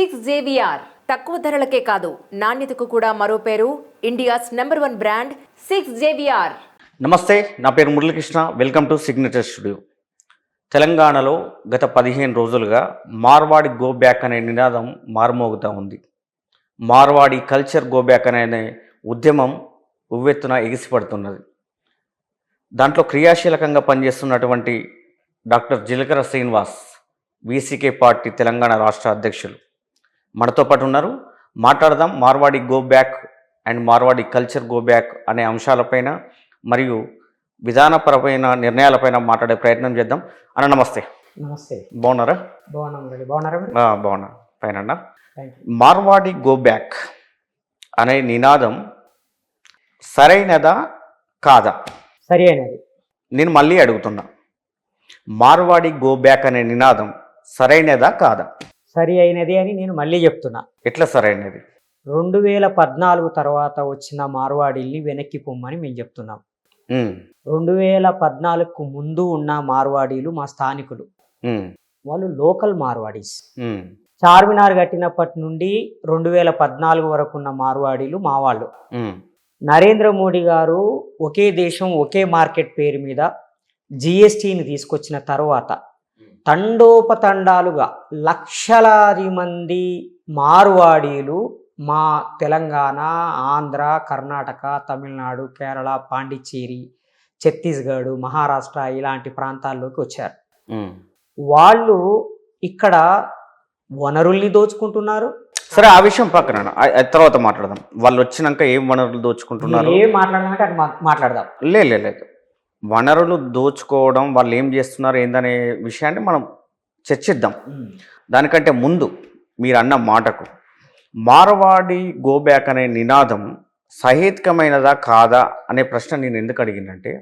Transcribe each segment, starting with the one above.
6JVR తక్కువ ధరలకే కాదు నాణ్యతకు కూడా మరో పేరు ఇండియాస్ #1 బ్రాండ్ 6JVR. నమస్తే, నా పేరు Muralikrishna. Welcome to signature studio. తెలంగాణలో గత 15 రోజులుగా మార్వాడి గో బ్యాక్ అనే నినాదం మారుమోగుతూ ఉంది. మార్వాడి కల్చర్ గో బ్యాక్ అనే ఉద్యమం ఉవ్వెత్తున ఎగిసిపడుతున్నది. దాంట్లో క్రియాశీలకంగా పనిచేస్తున్నటువంటి డాక్టర్ జిలకర శ్రీనివాస్, వీసీకే పార్టీ తెలంగాణ రాష్ట్ర అధ్యక్షులు మనతో పాటు ఉన్నారు. మాట్లాడదాం Marwadi go back and Marwadi culture go back అనే అంశాలపైన మరియు విధానపరమైన నిర్ణయాలపైన మాట్లాడే ప్రయత్నం చేద్దాం. అన్న నమస్తే. నమస్తే. బాగున్నారా? బాగున్నా పైన. మార్వాడి గో బ్యాక్ అనే నినాదం సరైనదా కాదా? సరి అయినది. నేను మళ్ళీ అడుగుతున్నా, మార్వాడి గో బ్యాక్ అనే నినాదం సరైనదా కాదా? సరి అయినది అని నేను మళ్ళీ చెప్తున్నా. ఎట్లా సరైనది? 2014 తర్వాత వచ్చిన మార్వాడీల్ని వెనక్కి పొమ్మని మేము చెప్తున్నాం. 2014కు ముందు ఉన్న మార్వాడీలు మా స్థానికులు, వాళ్ళు లోకల్ మార్వాడీస్. చార్మినార్ కట్టినప్పటి నుండి 2014 వరకు ఉన్న మార్వాడీలు మా వాళ్ళు. నరేంద్ర మోడీ గారు ఒకే దేశం ఒకే మార్కెట్ పేరు మీద జిఎస్టీని తీసుకొచ్చిన తర్వాత తండోపతండాలుగా లక్షలాది మంది మార్వాడీలు మా తెలంగాణ, ఆంధ్ర, కర్ణాటక, తమిళనాడు, కేరళ, పాండిచ్చేరి, ఛత్తీస్గఢ్, మహారాష్ట్ర ఇలాంటి ప్రాంతాల్లోకి వచ్చారు. వాళ్ళు ఇక్కడ వనరుల్ని దోచుకుంటున్నారు. సరే, ఆ విషయం పక్కన తర్వాత మాట్లాడదాం. వాళ్ళు వచ్చినాక ఏం వనరులు దోచుకుంటున్నారు, ఏం మాట్లాడదామంటే అది మాట్లాడదాం. లేదు, వనరులు దోచుకోవడం వాళ్ళు ఏం చేస్తున్నారు ఏందనే విషయాన్ని మనం చర్చిద్దాం. దానికంటే ముందు మీరు అన్న మాటకు మార్వాడి గో బ్యాక్ అనే నినాదం సహేతుకమైనదా కాదా అనే ప్రశ్న నేను ఎందుకు అడిగిందంటే,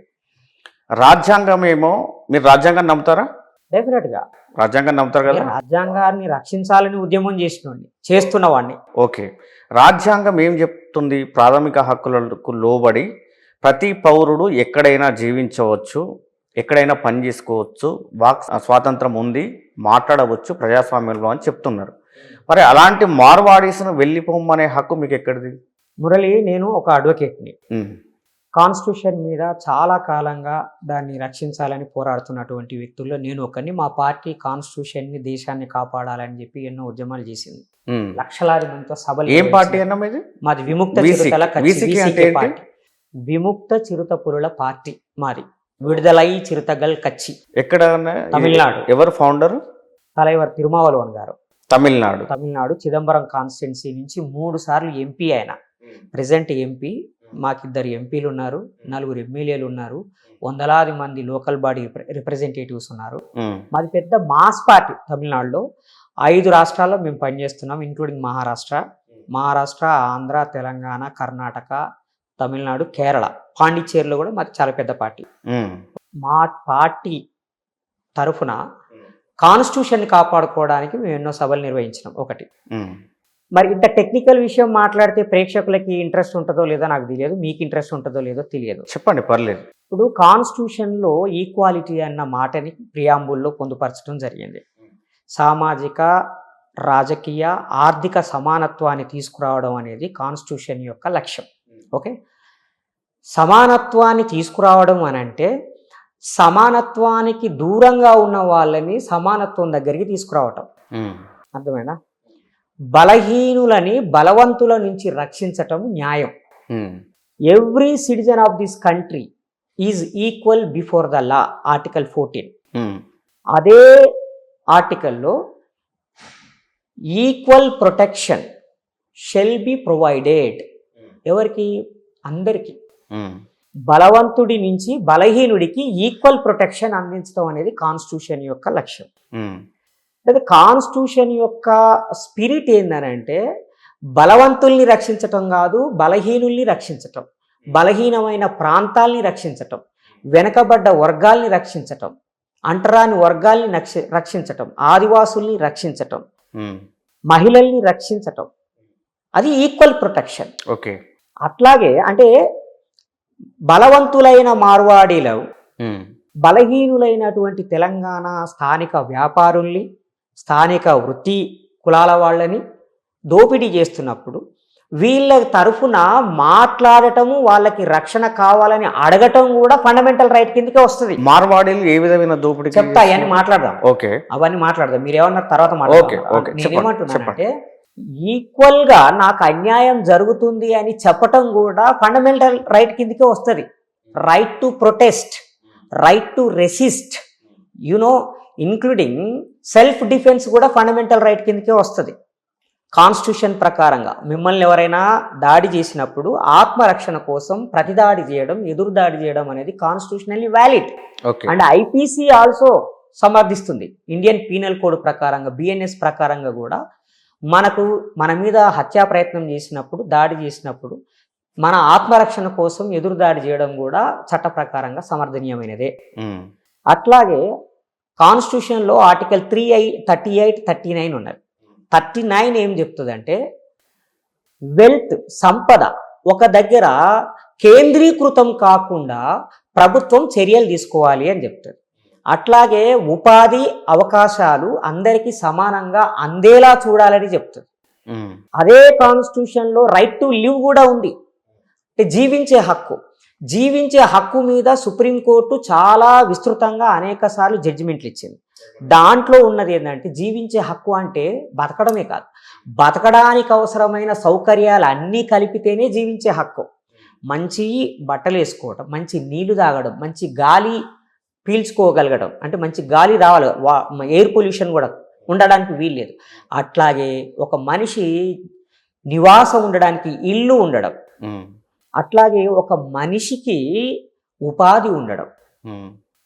రాజ్యాంగం ఏమో, మీరు రాజ్యాంగాన్ని నమ్ముతారా? డెఫినెట్గా రాజ్యాంగాన్ని నమ్ముతారు కదా. రాజ్యాంగాన్ని రక్షించాలని ఉద్యమం చేస్తున్నవాడిని. ఓకే, రాజ్యాంగం ఏం చెప్తుంది? ప్రాథమిక హక్కులకు లోబడి ప్రతి పౌరుడు ఎక్కడైనా జీవించవచ్చు, ఎక్కడైనా పని చేసుకోవచ్చు, వాక్ స్వాతంత్రం ఉంది, మాట్లాడవచ్చు ప్రజాస్వామ్యంలో అని చెప్తున్నారు. మరి అలాంటి మార్వాడీస్ను వెళ్ళిపోమనే హక్కు మీకు ఎక్కడిది? మురళి, నేను ఒక అడ్వకేట్ని. కాన్స్టిట్యూషన్ మీద చాలా కాలంగా దాన్ని రక్షించాలని పోరాడుతున్నటువంటి వ్యక్తుల్లో నేను ఒకరిని. మా పార్టీ కాన్స్టిట్యూషన్ని, దేశాన్ని కాపాడాలని చెప్పి ఎన్నో ఉద్యమాలు చేసింది. లక్షలాది మందితో సభలు. ఏం పార్టీ అన్న మీది? మాది విముక్త చిరుతల పార్టీ. విముక్త చిరుత పురుల పార్టీ మాది. విడుదలై చిరుతగల్ కచ్చి. ఎక్కడ? తమిళనాడు. ఎవరు ఫౌండర్? తలైవర్ తిరుమావలోన్ గారు. తమిళనాడు చిదంబరం కాన్స్టిట్యున్సీ నుంచి 3 సార్లు ఎంపీ ఆయన. Present MP. మాకిద్దరు ఎంపీలు ఉన్నారు, 4 ఎమ్మెల్యేలు ఉన్నారు, వందలాది మంది లోకల్ బాడీ రిప్రజెంటేటివ్స్ ఉన్నారు. మాది పెద్ద మాస్ పార్టీ. తమిళనాడులో 5 రాష్ట్రాల్లో మేము పనిచేస్తున్నాం, ఇంక్లూడింగ్ మహారాష్ట్ర, ఆంధ్ర, తెలంగాణ, కర్ణాటక, తమిళనాడు, కేరళ, పాండిచ్చేరిలో కూడా మాది చాలా పెద్ద పార్టీ. మా పార్టీ తరఫున కాన్స్టిట్యూషన్ని కాపాడుకోవడానికి మేము ఎన్నో సభలు నిర్వహించినాం. ఒకటి. మరి ఇంత టెక్నికల్ విషయం మాట్లాడితే ప్రేక్షకులకి ఇంట్రెస్ట్ ఉంటుందో లేదో నాకు తెలియదు, మీకు ఇంట్రెస్ట్ ఉంటుందో లేదో తెలియదు. చెప్పండి, పర్లేదు. ఇప్పుడు కాన్స్టిట్యూషన్లో ఈక్వాలిటీ అన్న మాటని ప్రియాంబుల్లో పొందుపరచడం జరిగింది. సామాజిక, రాజకీయ, ఆర్థిక సమానత్వాన్ని తీసుకురావడం అనేది కాన్స్టిట్యూషన్ యొక్క లక్ష్యం. ఓకే, సమానత్వాన్ని తీసుకురావడం అని అంటే సమానత్వానికి దూరంగా ఉన్న వాళ్ళని సమానత్వం దగ్గరికి తీసుకురావటం. అర్థమైనా? బలహీనులని బలవంతుల నుంచి రక్షించటం న్యాయం. Every citizen of this country is equal before the law, article 14. అదే ఆర్టికల్లో equal protection shall be provided. ఎవరికి? అందరికీ. బలవంతుడి నుంచి బలహీనుడికి ఈక్వల్ ప్రొటెక్షన్ అందించడం అనేది కాన్స్టిట్యూషన్ యొక్క లక్ష్యం. అయితే కాన్స్టిట్యూషన్ యొక్క స్పిరిట్ ఏందనంటే బలవంతుల్ని రక్షించటం కాదు, బలహీనుల్ని రక్షించటం, బలహీనమైన ప్రాంతాల్ని రక్షించటం, వెనకబడ్డ వర్గాల్ని రక్షించటం, అంటరాని వర్గాల్ని రక్షించటం, ఆదివాసుల్ని రక్షించటం, మహిళల్ని రక్షించటం, అది ఈక్వల్ ప్రొటెక్షన్. ఓకే. అట్లాగే అంటే బలవంతులైన మార్వాడీలు బలహీనులైనటువంటి తెలంగాణ స్థానిక వ్యాపారుల్ని, స్థానిక వృత్తి కులాల వాళ్ళని దోపిడీ చేస్తున్నప్పుడు వీళ్ళ తరఫున మాట్లాడటము, వాళ్ళకి రక్షణ కావాలని అడగటం కూడా ఫండమెంటల్ రైట్ కిందకే వస్తుంది. మార్వాడీలు ఏ విధమైన దోపిడీ చెప్తా, అవన్నీ మాట్లాడదాం. ఓకే, అవన్నీ మాట్లాడదాం. మీరు ఏమన్నారు తర్వాత ఓకే, మాట్లాడదాం. ఓకే, నేనేమంటున్నానంటే ఈక్వల్ గా నాకు అన్యాయం జరుగుతుంది అని చెప్పటం కూడా ఫండమెంటల్ రైట్ కిందకే వస్తుంది. Right to protest, right to resist, you know including self defence కూడా ఫండమెంటల్ రైట్ కిందకే వస్తుంది. కాన్స్టిట్యూషన్ ప్రకారంగా మిమ్మల్ని ఎవరైనా దాడి చేసినప్పుడు ఆత్మరక్షణ కోసం ప్రతిదాడి చేయడం, ఎదురు దాడి చేయడం అనేది constitutionally valid. And IPC also సమర్థిస్తుంది. ఇండియన్ పీనల్ కోడ్ ప్రకారంగా, బిఎన్ఎస్ ప్రకారంగా కూడా మన మీద హత్యా ప్రయత్నం చేసినప్పుడు, దాడి చేసినప్పుడు మన ఆత్మరక్షణ కోసం ఎదురు దాడి చేయడం కూడా చట్ట ప్రకారంగా సమర్థనీయమైనదే. అట్లాగే కాన్స్టిట్యూషన్లో ఆర్టికల్ 38, 39 ఉన్నాయి. 39 ఏం చెప్తుందంటే వెల్త్, సంపద ఒక దగ్గర కేంద్రీకృతం కాకుండా ప్రభుత్వం చర్యలు తీసుకోవాలి అని చెప్తుంది. అట్లాగే ఉపాధి అవకాశాలు అందరికీ సమానంగా అందేలా చూడాలని చెప్తుంది. అదే కాన్స్టిట్యూషన్లో రైట్ టు లివ్ కూడా ఉంది, అంటే జీవించే హక్కు మీద సుప్రీంకోర్టు చాలా విస్తృతంగా అనేక సార్లు జడ్జిమెంట్లు ఇచ్చింది. దాంట్లో ఉన్నది ఏంటంటే జీవించే హక్కు అంటే బతకడమే కాదు, బతకడానికి అవసరమైన సౌకర్యాలు అన్నీ కలిపితేనే జీవించే హక్కు. మంచి బట్టలు వేసుకోవడం, మంచి నీళ్లు తాగడం, మంచి గాలి పీల్చుకోగలగడం, అంటే మంచి గాలి రావాలి, ఎయిర్ పొల్యూషన్ కూడా ఉండడానికి వీల్లేదు. అట్లాగే ఒక మనిషి నివాసం ఉండడానికి ఇల్లు ఉండడం, అట్లాగే ఒక మనిషికి ఉపాధి ఉండడం,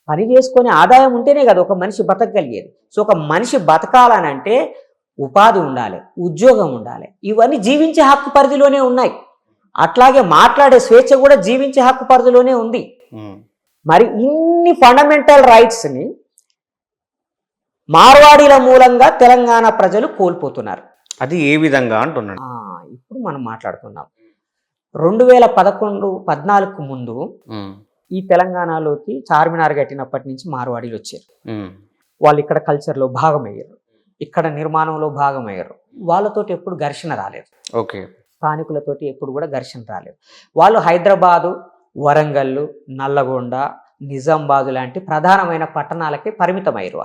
పని చేసుకొని ఆదాయం ఉంటేనే కదా ఒక మనిషి బతకగలిగేది. సో ఒక మనిషి బతకాలనంటే ఉపాధి ఉండాలి, ఉద్యోగం ఉండాలి, ఇవన్నీ జీవించే హక్కు పరిధిలోనే ఉన్నాయి. అట్లాగే మాట్లాడే స్వేచ్ఛ కూడా జీవించే హక్కు పరిధిలోనే ఉంది. మరి ఇన్ని ఫండమెంటల్ రైట్స్ని మార్వాడీల మూలంగా తెలంగాణ ప్రజలు కోల్పోతున్నారు. అది ఏ విధంగా అంటున్నాడు? ఇప్పుడు మనం మాట్లాడుతున్నాం 2011-14 ముందు ఈ తెలంగాణలోకి చార్మినార్ కట్టినప్పటి నుంచి మార్వాడీలు వచ్చారు. వాళ్ళు ఇక్కడ కల్చర్లో భాగమయ్యారు, ఇక్కడ నిర్మాణంలో భాగమయ్యారు. వాళ్ళతోటి ఎప్పుడు ఘర్షణ రాలేదు. ఓకే, స్థానికులతోటి ఎప్పుడు కూడా ఘర్షణ రాలేదు. వాళ్ళు హైదరాబాదు, వరంగల్, నల్లగొండ, నిజామాబాద్ లాంటి ప్రధానమైన పట్టణాలకే పరిమితమయ్యారు.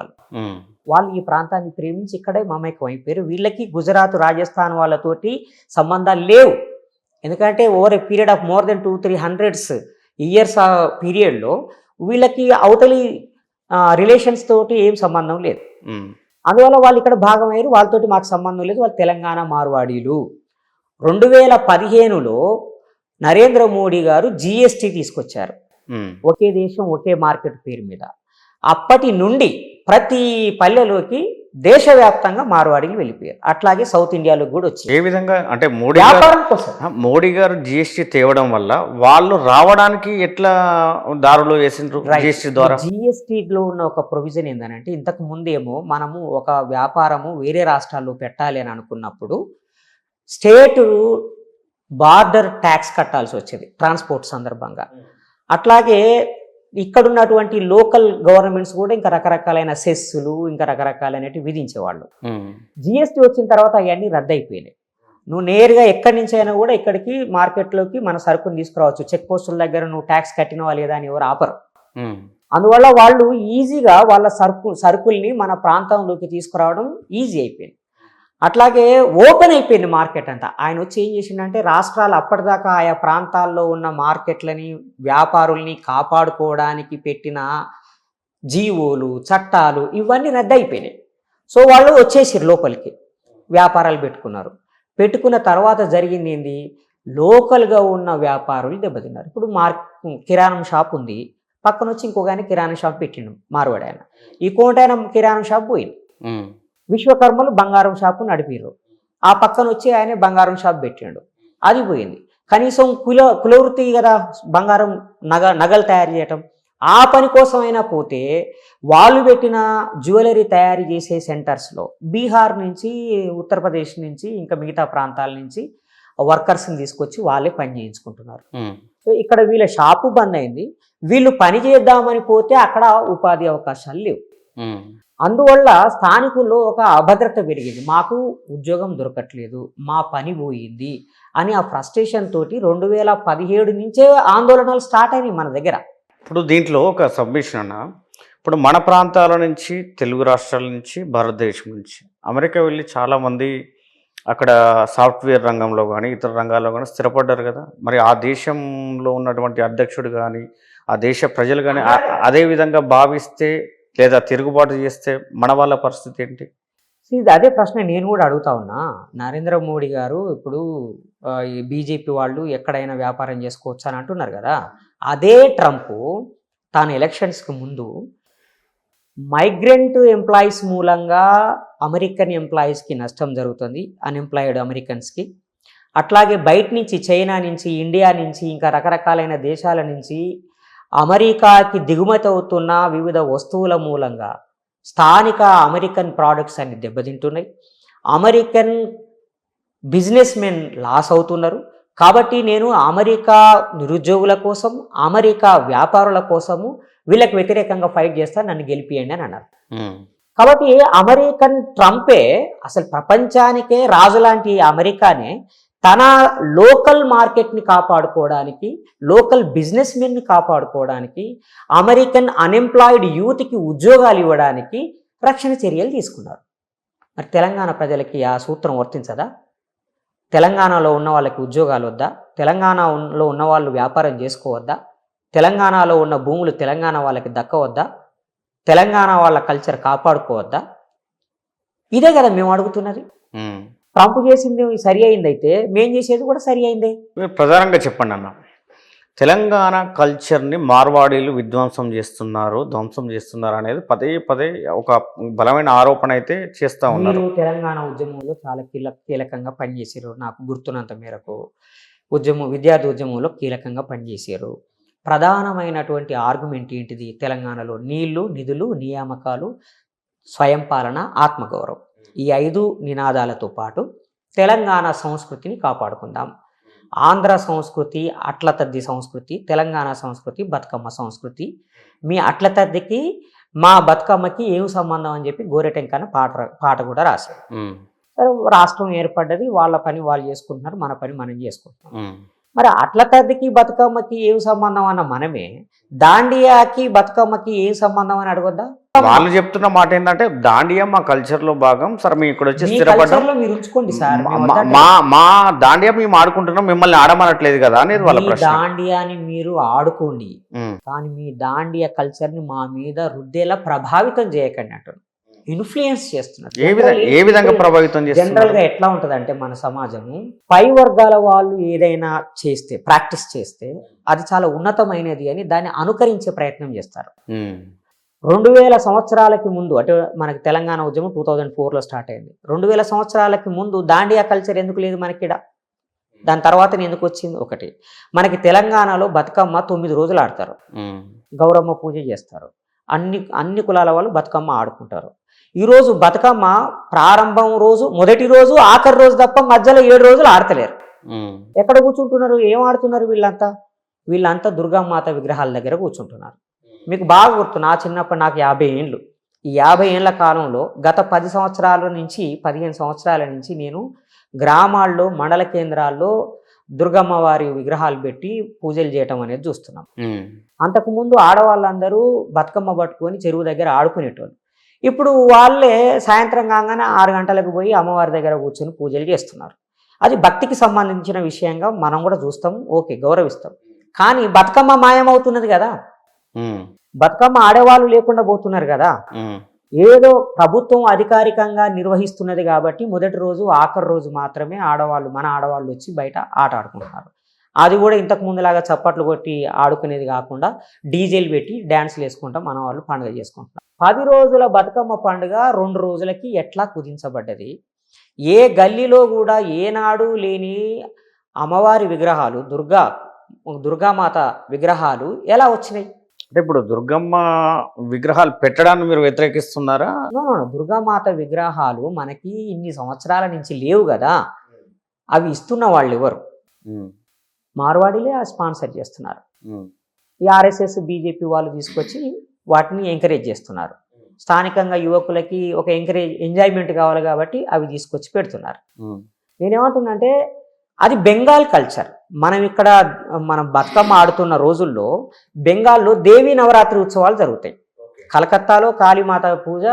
వాళ్ళు ఈ ప్రాంతాన్ని ప్రేమించి ఇక్కడే మమేకం అయిపోయారు. వీళ్ళకి గుజరాత్, రాజస్థాన్ వాళ్ళతోటి సంబంధాలు లేవు. ఎందుకంటే over a period of more than 200-300 years పీరియడ్లో వీళ్ళకి అవతలి రిలేషన్స్ తోటి ఏం సంబంధం లేదు. అందువల్ల వాళ్ళు ఇక్కడ భాగమయ్యారు. వాళ్ళతోటి మాకు సంబంధం లేదు, వాళ్ళు తెలంగాణ మార్వాడీలు. 2015లో నరేంద్ర మోడీ గారు జిఎస్టీ తీసుకొచ్చారు, ఒకే దేశం ఒకే మార్కెట్ పేరు మీద. అప్పటి నుండి ప్రతి పల్లెలోకి దేశవ్యాప్తంగా మార్వాడీలు వెళ్ళిపోయారు. అట్లాగే సౌత్ ఇండియాలో కూడా వచ్చారు. ఏ విధంగా అంటే వ్యాపారం కోసం మోడీ గారు జిఎస్టీ తేవడం వల్ల వాళ్ళు రావడానికి ఎట్లా దారులు వేసిండ్రు? జిఎస్టీ ద్వారా జిఎస్టీలో ఉన్న ఒక ప్రొవిజన్ ఏంటంటే, ఇంతకు ముందేమో మనము ఒక వ్యాపారము వేరే రాష్ట్రాల్లో పెట్టాలి అని అనుకున్నప్పుడు స్టేట్ బార్డర్ ట్యాక్స్ కట్టాల్సి వచ్చేది ట్రాన్స్పోర్ట్ సందర్భంగా. అట్లాగే ఇక్కడ ఉన్నటువంటి లోకల్ గవర్నమెంట్స్ కూడా ఇంకా రకరకాలైన సెస్సులు, ఇంకా రకరకాలైనవి విధించేవాళ్ళు. జిఎస్టీ వచ్చిన తర్వాత అవన్నీ రద్దయిపోయినాయి. నువ్వు నేరుగా ఎక్కడి నుంచి అయినా కూడా ఇక్కడికి మార్కెట్లోకి మన సరుకుని తీసుకురావచ్చు. చెక్ పోస్టుల దగ్గర నువ్వు ట్యాక్స్ కట్టినవా లేదా అని ఎవరు ఆపరు. అందువల్ల వాళ్ళు ఈజీగా వాళ్ళ సరుకుల్ని మన ప్రాంతంలోకి తీసుకురావడం ఈజీ అయిపోయింది. అట్లాగే ఓపెన్ అయిపోయింది మార్కెట్ అంతా. ఆయన వచ్చి ఏం చేసిండంటే రాష్ట్రాలు అప్పటిదాకా ఆయా ప్రాంతాల్లో ఉన్న మార్కెట్లని, వ్యాపారుల్ని కాపాడుకోవడానికి పెట్టిన జీవోలు, చట్టాలు ఇవన్నీ రద్దయిపోయినాయి. సో వాళ్ళు వచ్చేసారు లోపలికి, వ్యాపారాలు పెట్టుకున్నారు. పెట్టుకున్న తర్వాత జరిగింది ఏంది, లోకల్గా ఉన్న వ్యాపారులు దెబ్బతిన్నారు. ఇప్పుడు కిరాణం షాప్ ఉంది, పక్కన వచ్చి ఇంకొక ఆయన కిరాణం షాప్ పెట్టిండు మార్వాడి ఆయన. ఈ కోటైన కిరాణం షాప్ పోయింది. విశ్వకర్మలు బంగారం షాపు నడిపిర్రు, ఆ పక్కన వచ్చి ఆయన బంగారం షాప్ పెట్టిండు, అది పోయింది. కనీసం కులవృత్తి కదా బంగారం నగలు తయారు చేయటం, ఆ పని కోసమైనా పోతే వాళ్ళు పెట్టిన జ్యువెలరీ తయారు చేసే సెంటర్స్లో బీహార్ నుంచి, ఉత్తరప్రదేశ్ నుంచి, ఇంకా మిగతా ప్రాంతాల నుంచి వర్కర్స్ని తీసుకొచ్చి వాళ్ళే పని చేయించుకుంటున్నారు. సో ఇక్కడ వీళ్ళ షాపు బంద్ అయింది. వీళ్ళు పని చేద్దామని పోతే అక్కడ ఉపాధి అవకాశాలు లేవు. అందువల్ల స్థానికుల్లో ఒక అభద్రత పెరిగింది. మాకు ఉద్యోగం దొరకట్లేదు, మా పని పోయింది అని ఆ ఫ్రస్ట్రేషన్ తోటి 2017 నుంచే ఆందోళనలు స్టార్ట్ అయినాయి మన దగ్గర. ఇప్పుడు దీంట్లో ఒక సబ్మిషన్ అన్న, ఇప్పుడు మన ప్రాంతాల నుంచి, తెలుగు రాష్ట్రాల నుంచి, భారతదేశం నుంచి అమెరికా వెళ్ళి చాలామంది అక్కడ సాఫ్ట్వేర్ రంగంలో కానీ ఇతర రంగాల్లో కానీ స్థిరపడ్డారు కదా. మరి ఆ దేశంలో ఉన్నటువంటి అధ్యక్షుడు కానీ ఆ దేశ ప్రజలు కానీ అదే విధంగా భావిస్తే లేదా తిరుగుబాటు చేస్తే మన వాళ్ళ పరిస్థితి ఏంటి? ఇది అదే ప్రశ్న నేను కూడా అడుగుతా ఉన్నా. నరేంద్ర మోడీ గారు ఇప్పుడు ఈ బీజేపీ వాళ్ళు ఎక్కడైనా వ్యాపారం చేసుకోవచ్చు అని అంటున్నారు కదా. అదే ట్రంప్ తాను ఎలక్షన్స్కి ముందు మైగ్రెంట్ ఎంప్లాయీస్ మూలంగా అమెరికన్ ఎంప్లాయీస్కి నష్టం జరుగుతుంది, అన్ఎంప్లాయిడ్ అమెరికన్స్కి. అట్లాగే బయట నుంచి, చైనా నుంచి, ఇండియా నుంచి, ఇంకా రకరకాలైన దేశాల నుంచి అమెరికాకి దిగుమతి అవుతున్న వివిధ వస్తువుల మూలంగా స్థానిక అమెరికన్ ప్రోడక్ట్స్ అన్ని దెబ్బతింటున్నాయి. అమెరికన్ బిజినెస్ మెన్ లాస్ అవుతున్నారు. కాబట్టి నేను అమెరికా నిరుద్యోగుల కోసం, అమెరికా వ్యాపారుల కోసము వీళ్ళకి వ్యతిరేకంగా ఫైట్ చేస్తా, నన్ను గెలిపియండి అని అన్నారు. కాబట్టి అమెరికన్ ట్రంపే అసలు ప్రపంచానికే రాజు లాంటి అమెరికానే తన లోకల్ మార్కెట్ని కాపాడుకోవడానికి, లోకల్ బిజినెస్ మెన్ని కాపాడుకోవడానికి, అమెరికన్ అన్ఎంప్లాయిడ్ యూత్కి ఉద్యోగాలు ఇవ్వడానికి రక్షణ చర్యలు తీసుకున్నారు. మరి తెలంగాణ ప్రజలకి ఆ సూత్రం వర్తించదా? తెలంగాణలో ఉన్న వాళ్ళకి ఉద్యోగాలు వద్దా? తెలంగాణలో ఉన్న వాళ్ళు వ్యాపారం చేసుకోవద్దా? తెలంగాణలో ఉన్న భూములు తెలంగాణ వాళ్ళకి దక్కవద్దా? తెలంగాణ వాళ్ళ కల్చర్ కాపాడుకోవద్దా? ఇదే కదా మేము అడుగుతున్నది. ట్రంప్ చేసింది సరి అయిందైతే మేము చేసేది కూడా సరి అయిందే. ప్రధానంగా చెప్పండి అన్న, తెలంగాణ కల్చర్ని మార్వాడీలు ధ్వంసం చేస్తున్నారు అనేది పదే పదే ఒక బలమైన ఆరోపణ అయితే చేస్తూ ఉన్నారు. తెలంగాణ ఉద్యమంలో చాలా కీలకంగా పనిచేసారు. నాకు గుర్తున్నంత మేరకు విద్యార్థి ఉద్యమంలో కీలకంగా పనిచేశారు. ప్రధానమైనటువంటి ఆర్గ్యుమెంట్ ఏంటిది? తెలంగాణలో నీళ్లు, నిధులు, నియామకాలు, స్వయం పాలన, ఆత్మగౌరవం, ఈ 5 నినాదాలతో పాటు తెలంగాణ సంస్కృతిని కాపాడుకుందాం. ఆంధ్ర సంస్కృతి, అట్ల తద్ది సంస్కృతి, తెలంగాణ సంస్కృతి, బతుకమ్మ సంస్కృతి, మీ అట్ల తద్దికి మా బతుకమ్మకి ఏం సంబంధం అని చెప్పి గోరెటెంకన్న పాట కూడా రాశారు. రాష్ట్రం ఏర్పడ్డది, వాళ్ళ పని వాళ్ళు చేసుకుంటున్నారు, మన పని మనం చేసుకుంటున్నాం. మరి అట్ల తద్దికి బతుకమ్మకి ఏం సంబంధం అన్న మనమే దాండియాకి బతుకమ్మకి ఏం సంబంధం అని అడగొద్దా? వాళ్ళు చెప్తున్న మాట ఏంటంటే దాండియా మా కల్చర్ లో భాగం సార్, మేము ఇక్కడ వచ్చి స్థిరపడ్డాం, మీరు ఉంచుకోండి సార్, మా దాండియా మేము ఆడుకుంటున్నాం, మిమ్మల్ని ఆడమనట్లేదు కదా అనేది వాళ్ళ ప్రశ్న. దాండియాని మీరు ఆడుకోండి, కానీ మీ దాండియా కల్చర్ ని మా మీద రుద్దేలా ప్రభావితం చేయకండి అంటారు. ఇన్ఫ్లుయెన్స్ చేస్తున్నారు. ఏ విధంగా ప్రభావితం చేస్తున్నారు? జనరల్ గా ఎట్లా ఉంటది అంటే మన సమాజము పై వర్గాల వాళ్ళు ఏదైనా చేస్తే, ప్రాక్టీస్ చేస్తే అది చాలా ఉన్నతమైనది అని దాన్ని అనుకరించే ప్రయత్నం చేస్తారు. 2000 సంవత్సరాలకి ముందు, అంటే మనకి తెలంగాణ ఉద్యమం 2004లో స్టార్ట్ అయింది. 2000 సంవత్సరాలకి ముందు దాండియా కల్చర్ ఎందుకు లేదు మనకిడ? దాని తర్వాత ఎందుకు వచ్చింది? ఒకటి, మనకి తెలంగాణలో బతుకమ్మ 9 రోజులు ఆడతారు, గౌరమ్మ పూజ చేస్తారు, అన్ని కులాల వాళ్ళు బతుకమ్మ ఆడుకుంటారు. ఈరోజు బతుకమ్మ ప్రారంభం రోజు, మొదటి రోజు, ఆఖరి రోజు తప్ప మధ్యలో 7 రోజులు ఆడతలేరు. ఎక్కడ కూర్చుంటున్నారు? ఏం ఆడుతున్నారు వీళ్ళంతా దుర్గామాత విగ్రహాల దగ్గర కూర్చుంటున్నారు. మీకు బాగా గుర్తు, నా చిన్నప్పుడు, నాకు 50 ఏళ్ళు. ఈ 50 ఏళ్ల కాలంలో గత 10 సంవత్సరాల నుంచి 15 సంవత్సరాల నుంచి నేను గ్రామాల్లో, మండల కేంద్రాల్లో దుర్గమ్మ వారి విగ్రహాలు పెట్టి పూజలు చేయటం అనేది చూస్తున్నాం. అంతకుముందు ఆడవాళ్ళందరూ బతుకమ్మ పట్టుకొని చెరువు దగ్గర ఆడుకునేటోళ్ళు. ఇప్పుడు వాళ్ళే సాయంత్రం కాగానే 6 గంటలకు పోయి అమ్మవారి దగ్గర కూర్చొని పూజలు చేస్తున్నారు. అది భక్తికి సంబంధించిన విషయంగా మనం కూడా చూస్తాం, ఓకే, గౌరవిస్తాం. కానీ బతుకమ్మ మాయమవుతున్నది కదా, బతుకమ్మ ఆడేవాళ్ళు లేకుండా పోతున్నారు కదా. ఏదో ప్రభుత్వం అధికారికంగా నిర్వహిస్తున్నది కాబట్టి మొదటి రోజు, ఆఖరి రోజు మాత్రమే మన ఆడవాళ్ళు వచ్చి బయట ఆట ఆడుకుంటున్నారు. అది కూడా ఇంతకు ముందులాగా చప్పట్లు కొట్టి ఆడుకునేది కాకుండా డీజేలు పెట్టి డ్యాన్సులు వేసుకుంటాం, మన వాళ్ళు పండుగ చేసుకుంటున్నారు. 10 రోజుల బతుకమ్మ పండుగ 2 రోజులకి ఎట్లా కుదించబడ్డది? ఏ గల్లీలో కూడా ఏనాడు లేని అమ్మవారి విగ్రహాలు, దుర్గామాత విగ్రహాలు ఎలా వచ్చినాయి? అంటే ఇప్పుడు దుర్గమ్మ విగ్రహాలు పెట్టడాన్ని మీరు వ్యతిరేకిస్తున్నారా? దుర్గామాత విగ్రహాలు మనకి ఇన్ని సంవత్సరాల నుంచి లేవు కదా, అవి ఇస్తున్న వాళ్ళు ఎవరు? మార్వాడీలే స్పాన్సర్ చేస్తున్నారు. ఈ ఆర్ఎస్ఎస్, బీజేపీ వాళ్ళు తీసుకొచ్చి వాటిని ఎంకరేజ్ చేస్తున్నారు. స్థానికంగా యువకులకి ఒక ఎంజాయ్మెంట్ కావాలి కాబట్టి అవి తీసుకొచ్చి పెడుతున్నారు. నేనేమంటున్నానంటే అది బెంగాల్ కల్చర్. మనం బతుకమ్మ ఆడుతున్న రోజుల్లో బెంగాల్లో దేవీ నవరాత్రి ఉత్సవాలు జరుగుతాయి. కలకత్తాలో కాళీమాత పూజ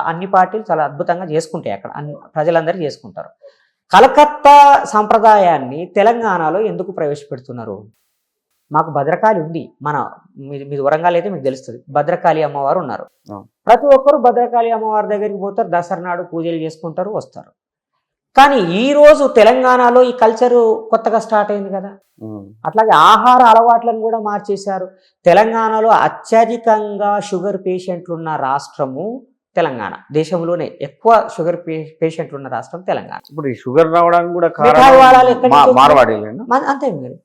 అన్ని పార్టీలు చాలా అద్భుతంగా చేసుకుంటాయి. అక్కడ ప్రజలందరూ చేసుకుంటారు. కలకత్తా సంప్రదాయాన్ని తెలంగాణలో ఎందుకు ప్రవేశపెడుతున్నారు? మాకు భద్రకాళి ఉంది. మీది వరంగల్ అయితే మీకు తెలుస్తుంది. భద్రకాళి అమ్మవారు ఉన్నారు. ప్రతి ఒక్కరు భద్రకాళి అమ్మవారి దగ్గరికి పోతారు. దసరా నాడు పూజలు చేసుకుంటారు, వస్తారు. కానీ ఈ రోజు తెలంగాణలో ఈ కల్చరు కొత్తగా స్టార్ట్ అయింది కదా. అట్లాగే ఆహార అలవాట్లను కూడా మార్చేశారు. తెలంగాణలో అత్యధికంగా షుగర్ పేషెంట్లు ఉన్న రాష్ట్రము తెలంగాణ. దేశంలోనే ఎక్కువ షుగర్ పేషెంట్లు ఉన్న రాష్ట్రం తెలంగాణ. ఇప్పుడు ఈ షుగర్ రావడానికి కూడా మిఠాయి వాడాలి మార్వాడీలేనా? అంతే మీరు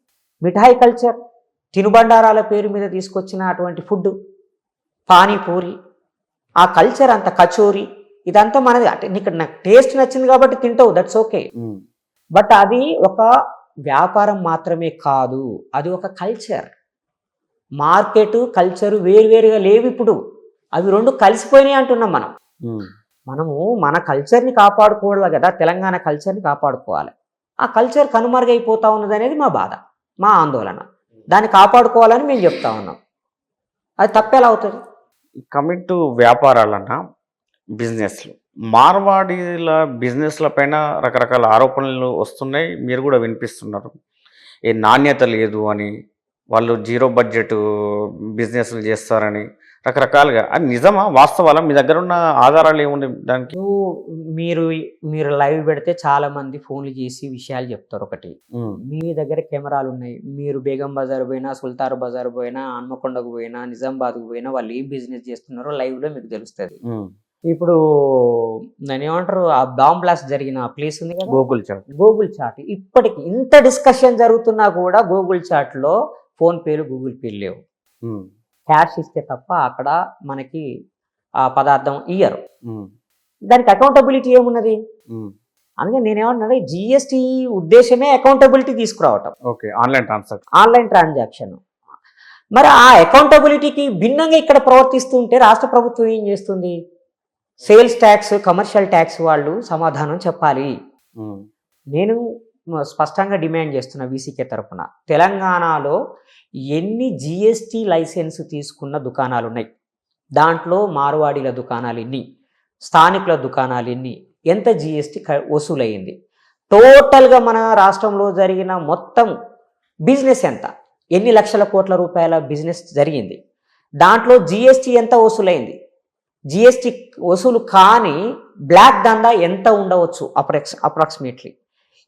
మిఠాయి కల్చర్, తినుబండారాల పేరు మీద తీసుకొచ్చిన అటువంటి ఫుడ్, పానీపూరి, ఆ కల్చర్ అంత కచోరీ, ఇదంతా మనది. అంటే నాకు టేస్ట్ నచ్చింది కాబట్టి తింటావు, దట్స్ ఓకే. బట్ అది ఒక వ్యాపారం మాత్రమే కాదు, అది ఒక కల్చర్. మార్కెట్ కల్చరు వేరువేరుగా లేవు ఇప్పుడు, అవి రెండు కలిసిపోయినాయి అంటున్నాం మనం. మనము మన కల్చర్ని కాపాడుకోవాలి కదా, తెలంగాణ కల్చర్ని కాపాడుకోవాలి. ఆ కల్చర్ కనుమరుగైపోతా ఉన్నది అనేది మా బాధ, మా ఆందోళన. దాన్ని కాపాడుకోవాలని మేము చెప్తా ఉన్నాం. అది తప్పేలా అవుతుంది? కమింగ్ టు వ్యాపారాలన్నా బిజినెస్లు, మార్వాడీల బిజినెస్ల పైన రకరకాల ఆరోపణలు వస్తున్నాయి. మీరు కూడా వినిపిస్తున్నారు, ఏ నాణ్యత లేదు అని, వాళ్ళు జీరో బడ్జెట్ బిజినెస్లు చేస్తారని రకరకాలుగా. అది నిజమా, వాస్తవాలా? మీ దగ్గర ఉన్న ఆధారాలు ఏముంది దానికి? మీరు లైవ్ పెడితే చాలా మంది ఫోన్లు చేసి విషయాలు చెప్తారు. ఒకటి, మీ దగ్గర కెమెరాలు ఉన్నాయి, మీరు బేగం బజార్ పోయినా, సుల్తాన్ బజార్ పోయినా, హన్మకొండకు పోయినా, నిజామాబాద్కు పోయినా వాళ్ళు ఏం బిజినెస్ చేస్తున్నారో లైవ్లో మీకు తెలుస్తుంది. ఇప్పుడు దాని ఏమంటారు, ఆ బాంబ్ బ్లాస్ట్ జరిగిన ప్లేస్ ఉంది కదా, గూగుల్ చాట్. ఇప్పటికి ఇంత డిస్కషన్ జరుగుతున్నా కూడా గూగుల్ చాట్లో ఫోన్ పేలు, గూగుల్ పేలు లేవు. క్యాష్ ఇస్తే తప్ప అక్కడ మనకి ఆ పదార్థం ఇయ్యరు. దానికి అకౌంటబిలిటీ ఏమున్నది? అందుకే నేనేమంటున్నా, జిఎస్టీ ఉద్దేశమే అకౌంటబిలిటీ తీసుకురావటం. Online transaction. మరి ఆ అకౌంటబిలిటీకి భిన్నంగా ఇక్కడ ప్రవర్తిస్తుంటే రాష్ట్ర ప్రభుత్వం ఏం చేస్తుంది? సేల్స్ ట్యాక్స్, కమర్షియల్ ట్యాక్స్ వాళ్ళు సమాధానం చెప్పాలి. నేను స్పష్టంగా డిమాండ్ చేస్తున్న వీసీకే తరఫున, తెలంగాణలో ఎన్ని జిఎస్టీ లైసెన్స్ తీసుకున్న దుకాణాలు ఉన్నాయి, దాంట్లో మార్వాడీల దుకాణాలు ఎన్ని, స్థానికుల దుకాణాలు ఎన్ని, ఎంత జిఎస్టీ వసూలయ్యింది, టోటల్గా మన రాష్ట్రంలో జరిగిన మొత్తం బిజినెస్ ఎంత, ఎన్ని లక్షల కోట్ల రూపాయల బిజినెస్ జరిగింది, దాంట్లో జిఎస్టీ ఎంత వసూలైంది, జిఎస్టీ వసూలు కాని బ్లాక్ దందా ఎంత ఉండవచ్చు అప్రాక్సిమేట్లీ.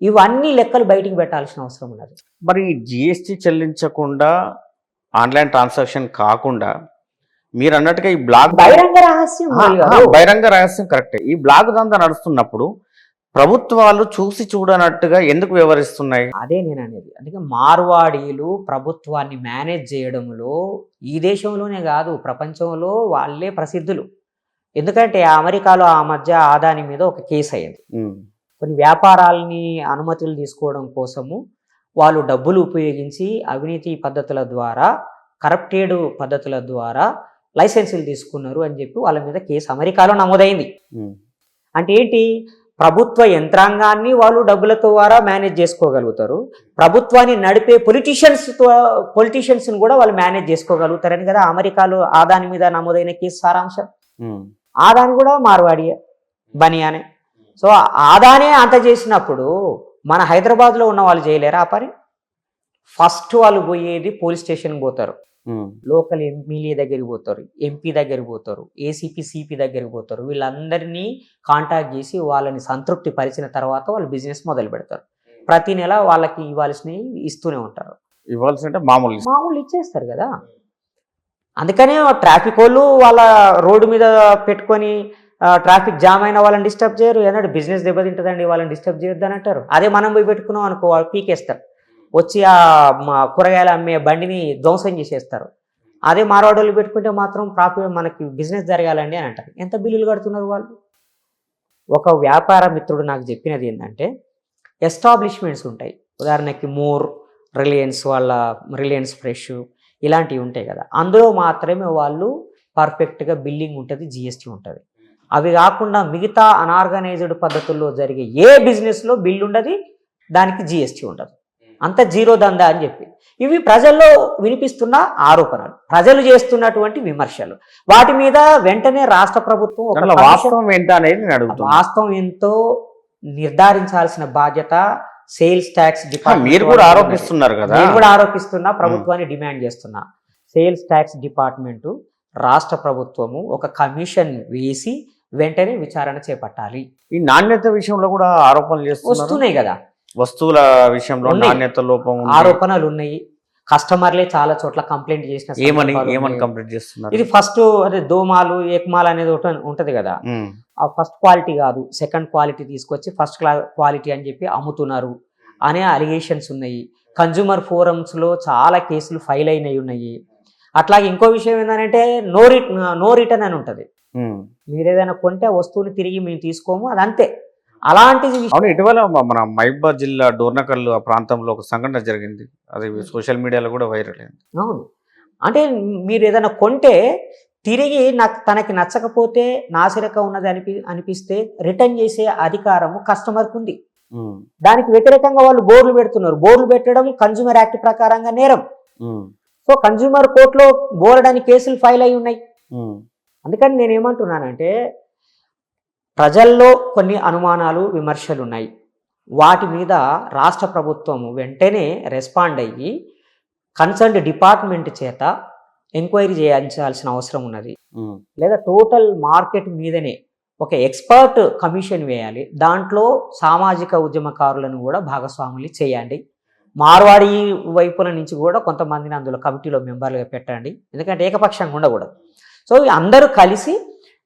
ఇవన్నీ లెక్కలు బయటికి పెట్టాల్సిన అవసరం ఉన్నది. మరి జిఎస్టీ చెల్లించకుండా, ఆన్లైన్ ట్రాన్సాక్షన్ కాకుండా, మీరు అన్నట్టుగా ఈ బ్లాక్ బహిరంగ రహస్యం కరెక్టే. ఈ బ్లాక్ దందా నడుస్తున్నప్పుడు ప్రభుత్వాలు చూసి చూడనట్టుగా ఎందుకు వ్యవహరిస్తున్నాయి? అదే నేను అనేది. అందుకే మార్వాడీలు ప్రభుత్వాన్ని మేనేజ్ చేయడంలో ఈ దేశంలోనే కాదు, ప్రపంచంలో వాళ్ళే ప్రసిద్ధులు. ఎందుకంటే అమెరికాలో ఆ మధ్య ఆదాని మీద ఒక కేసు అయింది. కొన్ని వ్యాపారాలని అనుమతులు తీసుకోవడం కోసము వాళ్ళు డబ్బులు ఉపయోగించి అవినీతి పద్ధతుల ద్వారా, కరప్టెడ్ పద్ధతుల ద్వారా లైసెన్సులు తీసుకున్నారు అని చెప్పి వాళ్ళ మీద కేసు అమెరికాలో నమోదైంది. అంటే ఏంటి? ప్రభుత్వ యంత్రాంగాన్ని వాళ్ళు డబ్బుల ద్వారా మేనేజ్ చేసుకోగలుగుతారు, ప్రభుత్వాన్ని నడిపే పొలిటీషియన్స్ని కూడా వాళ్ళు మేనేజ్ చేసుకోగలుగుతారని కదా అమెరికాలో ఆదాని మీద నమోదైన కేసు సారాంశం. ఆదాని కూడా మార్వాడియే, బనియానే. సో ఆదానే అంత చేసినప్పుడు మన హైదరాబాద్లో ఉన్న వాళ్ళు చేయలేరా ఆ పని? ఫస్ట్ వాళ్ళు పోయేది పోలీస్ స్టేషన్కి పోతారు, లోకల్ ఎమ్మెల్యే దగ్గరికి పోతారు, ఎంపీ దగ్గరికి పోతారు, ఏసీపీ సిపి దగ్గరికి పోతారు. వీళ్ళందరినీ కాంటాక్ట్ చేసి వాళ్ళని సంతృప్తి పరిచిన తర్వాత వాళ్ళు బిజినెస్ మొదలు పెడతారు. ప్రతి నెల వాళ్ళకి ఇవ్వాల్సినవి ఇస్తూనే ఉంటారు. ఇవ్వాల్సింటే మామూలు ఇచ్చేస్తారు కదా. అందుకనే ట్రాఫిక్ వాళ్ళు వాళ్ళ రోడ్డు మీద పెట్టుకొని ట్రాఫిక్ జామ్ అయిన వాళ్ళని డిస్టర్బ్ చేయరు. ఏదన్నా బిజినెస్ దెబ్బతింటుందండి వాళ్ళని డిస్టర్బ్ చేయొద్దు అని అంటారు. అదే మనం పోయి పెట్టుకున్నాం అనుకో, వాళ్ళు పీకేస్తారు, వచ్చి ఆ కూరగాయలు అమ్మే బండిని ధ్వంసం చేసేస్తారు. అదే మార్వాడోళ్ళు పెట్టుకుంటే మాత్రం ప్రాఫిట్, మనకి బిజినెస్ జరగాలండి అని అంటారు. ఎంత బిల్లులు కడుతున్నారు వాళ్ళు? ఒక వ్యాపార మిత్రుడు నాకు చెప్పినది ఏంటంటే, ఎస్టాబ్లిష్మెంట్స్ ఉంటాయి, ఉదాహరణకి మోర్, రిలయన్స్ ఫ్రెష్ ఇలాంటివి ఉంటాయి కదా, అందులో మాత్రమే వాళ్ళు పర్ఫెక్ట్గా బిల్లింగ్ ఉంటుంది, జిఎస్టీ ఉంటుంది. అవి కాకుండా మిగతా అనార్గనైజ్డ్ పద్ధతుల్లో జరిగే ఏ బిజినెస్లో బిల్లు ఉండదు, దానికి జిఎస్టీ ఉండదు. అంత జీరో దందా అని చెప్పి ఇవి ప్రజల్లో వినిపిస్తున్న ఆరోపణలు, ప్రజలు చేస్తున్నటువంటి విమర్శలు. వాటి మీద వెంటనే రాష్ట్ర ప్రభుత్వం ఒక దాంట్లో వాస్తవం ఏంటి అనేది నేను అడుగుతున్నా. వాస్తవం ఎంతో నిర్ధారించాల్సిన బాధ్యత సేల్స్ ట్యాక్స్ డిపార్ట్మెంట్. మీరు కూడా ఆరోపిస్తున్నారు కదా. నేను కూడా ఆరోపిస్తున్నా, ప్రభుత్వాన్ని డిమాండ్ చేస్తున్నా. సేల్స్ ట్యాక్స్ డిపార్ట్మెంటు, రాష్ట్ర ప్రభుత్వము ఒక కమిషన్ వేసి వెంటనే విచారణ చేపట్టాలి. ఈ నాణ్యత విషయంలో కూడా ఆరోపణలు చేస్తున్నారు. వస్తున్నాయి కదా, వస్తువుల విషయంలో ఉన్నాయి. నాణ్యత లోపం ఉంది. ఆరోపణలు ఉన్నాయి. కస్టమర్లే చాలా చోట్ల కంప్లైంట్ చేసిన ఏమని సందర్భాలు ఏమని ఉన్నాయి. కంప్లీట్ చేస్తున్నారు? ఇది ఫస్ట్ అదే దోమాలు ఏకమాల్ అనేది ఉంటది కదా, ఉమ్, ఆ ఫస్ట్ క్వాలిటీ కాదు సెకండ్ క్వాలిటీ తీసుకొచ్చి ఫస్ట్ క్వాలిటీ అని చెప్పి అమ్ముతున్నారు అనే అలిగేషన్స్ ఉన్నాయి. కన్జ్యూమర్ ఫోరమ్స్లో చాలా కేసులు ఫైల్ అయినవి ఉన్నాయి. అట్లాగే ఇంకో విషయం ఏంటంటే నో రిటర్న్ అని ఉంటుంది. ఉమ్. మీరు ఏదైనా కొంటే ఆ వస్తువుని తిరిగి మేము తీసుకోము, అది అంతే. అలాంటిది అవును, ఇటీవల మన మహబూబాబాద్ జిల్లా డోర్నకల్లు ఆ ప్రాంతంలో ఒక సంఘటన జరిగింది. అది సోషల్ మీడియాలో కూడా వైరల్ అయింది. అవును, అంటే మీరు ఏదైనా కొంటే తిరిగి తనకి నచ్చకపోతే నాసిరకం ఉన్నది అనిపిస్తే రిటర్న్ చేసే అధికారము కస్టమర్కి ఉంది. ఉమ్, దానికి వ్యతిరేకంగా వాళ్ళు బోర్డులు పెడుతున్నారు. బోర్డులు పెట్టడం కన్జ్యూమర్ యాక్ట్ ప్రకారంగా నేరం. ఉమ్, సో కన్జ్యూమర్ కోర్టులో బోర్డని కేసులు ఫైల్ అయి ఉన్నాయి. ఉమ్, అందుకని నేను ఏమంటున్నానంటే ప్రజల్లో కొన్ని అనుమానాలు విమర్శలు ఉన్నాయి. వాటి మీద రాష్ట్ర ప్రభుత్వం వెంటనే రెస్పాండ్ అయ్యి కన్సర్న్డ్ డిపార్ట్మెంట్ చేత ఎంక్వైరీ చేయించాల్సిన అవసరం ఉన్నది. ఉమ్. లేదా టోటల్ మార్కెట్ మీదనే ఒక ఎక్స్పర్ట్ కమిషన్ వేయాలి. దాంట్లో సామాజిక ఉద్యమకారులను కూడా భాగస్వాములు చేయండి. మార్వాడి వైపుల నుంచి కూడా కొంతమందిని అందులో కమిటీలో మెంబర్లుగా పెట్టండి. ఎందుకంటే ఏకపక్షంగా ఉండకూడదు. సో అందరూ కలిసి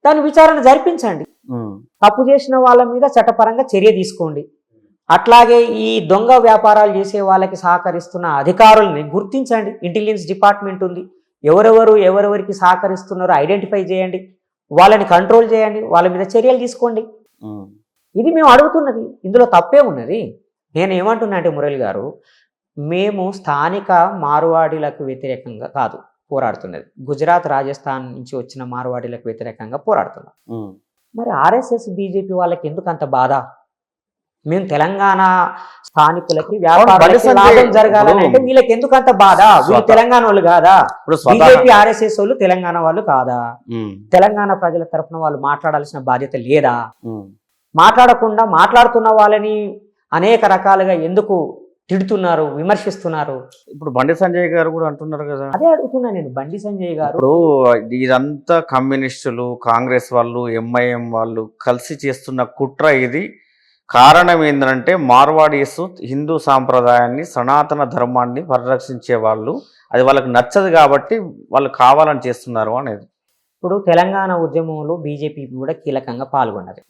దాని విచారణ జరిపించండి. ఉమ్. తప్పు చేసిన వాళ్ళ మీద చట్టపరంగా చర్య తీసుకోండి. అట్లాగే ఈ దొంగ వ్యాపారాలు చేసే వాళ్ళకి సహకరిస్తున్న అధికారుల్ని గుర్తించండి. ఇంటెలిజెన్స్ డిపార్ట్మెంట్ ఉంది, ఎవరెవరికి సహకరిస్తున్నారో ఐడెంటిఫై చేయండి, వాళ్ళని కంట్రోల్ చేయండి, వాళ్ళ మీద చర్యలు తీసుకోండి. ఉమ్. ఇది మేము అడుగుతున్నది. ఇందులో తప్పే ఉన్నది. నేను ఏమంటున్నా అంటే మురళి గారు, మేము స్థానిక మార్వాడీలకు వ్యతిరేకంగా కాదు పోరాడుతున్నది, గుజరాత్ రాజస్థాన్ నుంచి వచ్చిన మార్వాడీలకు వ్యతిరేకంగా పోరాడుతున్నాం. ఉమ్. మరి ఆర్ఎస్ఎస్ బీజేపీ వాళ్ళకి ఎందుకు అంత బాధ? మేము తెలంగాణ స్థానికులకి వ్యాపారాలకి లాభం జరగాలని అంటే వీళ్ళకి ఎందుకు అంత బాధ? వీళ్ళు తెలంగాణ వాళ్ళు కాదా? బీజేపీ ఆర్ఎస్ఎస్ వాళ్ళు తెలంగాణ వాళ్ళు కాదా? తెలంగాణ ప్రజల తరఫున వాళ్ళు మాట్లాడాల్సిన బాధ్యత లేదా? మాట్లాడకుండా మాట్లాడుతున్న వాళ్ళని అనేక రకాలుగా ఎందుకు తిడుతున్నారు, విమర్శిస్తున్నారు? ఇప్పుడు బండి సంజయ్ గారు కూడా అంటున్నారు కదా. అదే అడుగుతున్నా నేను. బండి సంజయ్ గారు ఇప్పుడు ఇదంతా కమ్యూనిస్టులు, కాంగ్రెస్ వాళ్ళు, ఎంఐఎం వాళ్ళు కలిసి చేస్తున్న కుట్ర. ఇది కారణం ఏంటంటే మార్వాడీస్ హిందూ సాంప్రదాయాన్ని, సనాతన ధర్మాన్ని పరిరక్షించే వాళ్ళు, అది వాళ్ళకి నచ్చదు కాబట్టి వాళ్ళు కావాలని చేస్తున్నారు అనేది. ఇప్పుడు తెలంగాణ ఉద్యమంలో బీజేపీ కూడా కీలకంగా పాల్గొన్నది.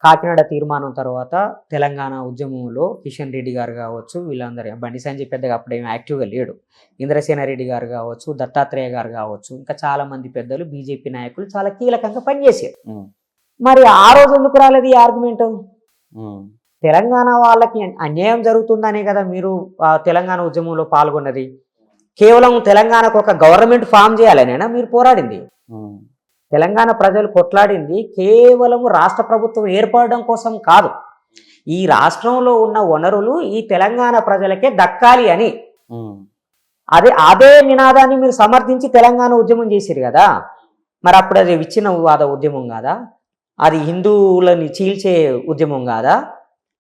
కాకినాడ తీర్మానం తర్వాత తెలంగాణ ఉద్యమంలో కిషన్ రెడ్డి గారు కావచ్చు, వీళ్ళందరూ, బండి సంజయ్ పెద్దగా అప్పుడేమీ యాక్టివ్గా లేడు, ఇంద్రసేన రెడ్డి గారు కావచ్చు, దత్తాత్రేయ గారు కావచ్చు, ఇంకా చాలా మంది పెద్దలు బీజేపీ నాయకులు చాలా కీలకంగా పనిచేశారు. మరి ఆ రోజు ఎందుకు రాలేదు ఈ ఆర్గ్యుమెంట్? తెలంగాణ వాళ్ళకి అన్యాయం జరుగుతుందనే కదా మీరు తెలంగాణ ఉద్యమంలో పాల్గొన్నది. కేవలం తెలంగాణకు ఒక గవర్నమెంట్ ఫామ్ చేయాలనేనా మీరు పోరాడింది? తెలంగాణ ప్రజలు కొట్లాడింది కేవలము రాష్ట్ర ప్రభుత్వం ఏర్పడడం కోసం కాదు. ఈ రాష్ట్రంలో ఉన్న వనరులు ఈ తెలంగాణ ప్రజలకే దక్కాలి అని. అదే నినాదాన్ని మీరు సమర్థించి తెలంగాణ ఉద్యమం చేశారు కదా. మరి అప్పుడు అది విచ్ఛిన్నవాద ఉద్యమం కాదా? అది హిందువులని చీల్చే ఉద్యమం కాదా?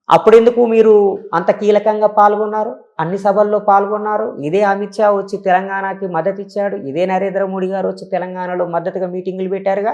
అప్పుడెందుకు మీరు అంత కీలకంగా పాల్గొన్నారు? అన్ని సభల్లో పాల్గొన్నారు. ఇదే అమిత్ షా వచ్చి తెలంగాణకి మద్దతు ఇచ్చాడు, ఇదే నరేంద్ర మోడీ గారు వచ్చి తెలంగాణలో మద్దతుగా మీటింగులు పెట్టారుగా.